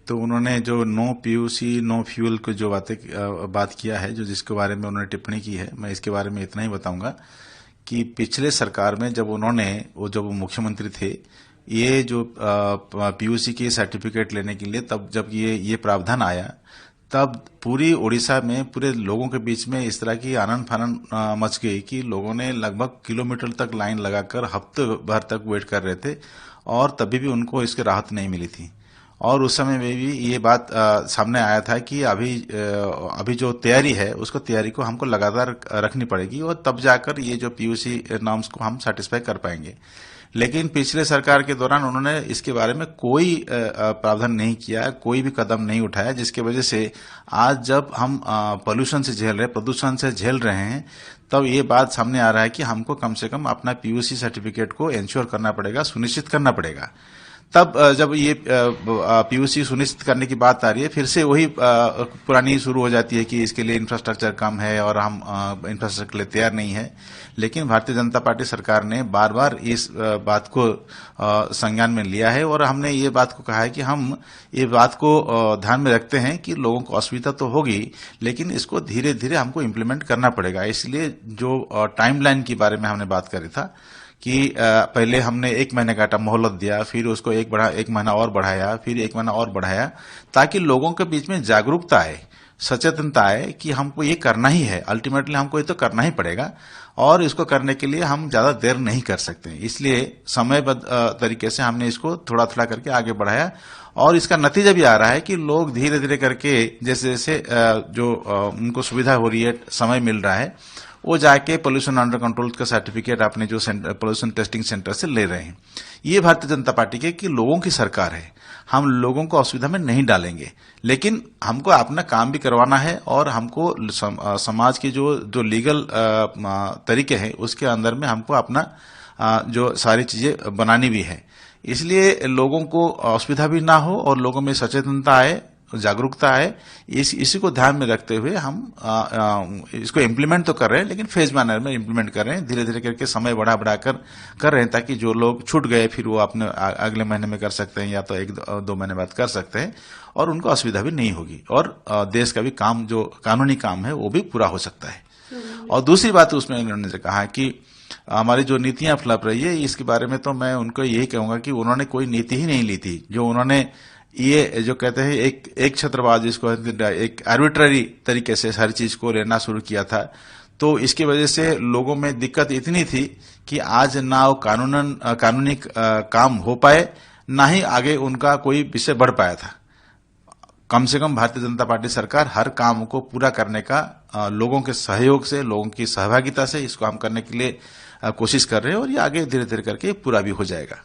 तो उन्होंने जो नो पीयूसी नो फ्यूल को जो बात किया है, जो जिसके बारे में उन्होंने टिप्पणी की है, मैं इसके बारे में इतना ही बताऊंगा कि पिछले सरकार में जब वो मुख्यमंत्री थे, ये जो पीयूसी की सर्टिफिकेट लेने के लिए तब जब ये प्रावधान आया, तब पूरी उड़ीसा में पूरे लोगों के बीच में इस तरह की आनन फानन मच गई कि लोगों ने लगभग किलोमीटर तक लाइन लगाकर हफ्ते भर तक वेट कर रहे थे और तभी भी उनको इसकी राहत नहीं मिली थी। और उस समय में भी ये बात सामने आया था कि अभी जो तैयारी है उसको तैयारी को हमको लगातार रखनी पड़ेगी और तब जाकर ये जो पीयूसी नॉर्म्स को हम सेटिस्फाई कर पाएंगे। लेकिन पिछले सरकार के दौरान उन्होंने इसके बारे में कोई प्रावधान नहीं किया, कोई भी कदम नहीं उठाया, जिसकी वजह से आज जब हम प्रदूषण से झेल रहे हैं, तब ये बात सामने आ रहा है कि हमको कम से कम अपना पीयूसी सर्टिफिकेट को इंश्योर करना पड़ेगा, सुनिश्चित करना पड़ेगा। तब जब ये पीयूसी सुनिश्चित करने की बात आ रही है, फिर से वही पुरानी शुरू हो जाती है कि इसके लिए इंफ्रास्ट्रक्चर कम है और हम इंफ्रास्ट्रक्चर के लिए तैयार नहीं है। लेकिन भारतीय जनता पार्टी सरकार ने बार बार इस बात को संज्ञान में लिया है और हमने ये बात को कहा है कि हम ये बात को ध्यान में रखते हैं कि लोगों को असुविधा तो होगी, लेकिन इसको धीरे धीरे हमको इम्प्लीमेंट करना पड़ेगा। इसलिए जो टाइमलाइन के बारे में हमने बात करी था कि पहले हमने 1 महीने का मोहलत दिया, फिर उसको 1 महीना और बढ़ाया, फिर 1 महीना और बढ़ाया, ताकि लोगों के बीच में जागरूकता आए, सचेतनता आए कि हमको ये करना ही है, अल्टीमेटली हमको ये तो करना ही पड़ेगा और इसको करने के लिए हम ज्यादा देर नहीं कर सकते। इसलिए समयबद्ध तरीके से हमने इसको थोड़ा थोड़ा करके आगे बढ़ाया और इसका नतीजा भी आ रहा है कि लोग धीरे धीरे करके जैसे जैसे जो उनको सुविधा हो रही है, समय मिल रहा है, वो जाके पोल्यूशन अंडर कंट्रोल का सर्टिफिकेट अपने जो पोल्यूशन टेस्टिंग सेंटर से ले रहे हैं। ये भारतीय जनता पार्टी के कि लोगों की सरकार है, हम लोगों को असुविधा में नहीं डालेंगे, लेकिन हमको अपना काम भी करवाना है और हमको समाज की जो लीगल तरीके हैं उसके अंदर में हमको अपना जो सारी चीजें बनानी भी है। इसलिए लोगों को असुविधा भी ना हो और लोगों में सचेतनता आए, जागरूकता है, इसी को ध्यान में रखते हुए हम इसको इम्प्लीमेंट तो कर रहे हैं, लेकिन फेज मैनर में इम्प्लीमेंट कर रहे हैं, धीरे धीरे करके समय बढ़ा कर रहे हैं, ताकि जो लोग छूट गए फिर वो अपने अगले महीने में कर सकते हैं या तो 1-2 महीने बाद कर सकते हैं और उनको असुविधा भी नहीं होगी और देश का भी काम, जो कानूनी काम है, वो भी पूरा हो सकता है। और दूसरी बात उसमें उन्होंने कहा कि हमारी जो नीतियां फ्लॉप रही है, इसके बारे में तो मैं उनको यही कहूंगा कि उन्होंने कोई नीति ही नहीं ली थी। जो उन्होंने ये जो कहते हैं एक छत्रवाद, जिसको एक आर्बिट्ररी तरीके से हर चीज को लेना शुरू किया था, तो इसकी वजह से लोगों में दिक्कत इतनी थी कि आज ना वो कानूनी काम हो पाए, ना ही आगे उनका कोई विषय बढ़ पाया था। कम से कम भारतीय जनता पार्टी सरकार हर काम को पूरा करने का लोगों के सहयोग से, लोगों की सहभागिता से इसको हम करने के लिए कोशिश कर रहे हैं और ये आगे धीरे धीरे करके पूरा भी हो जाएगा।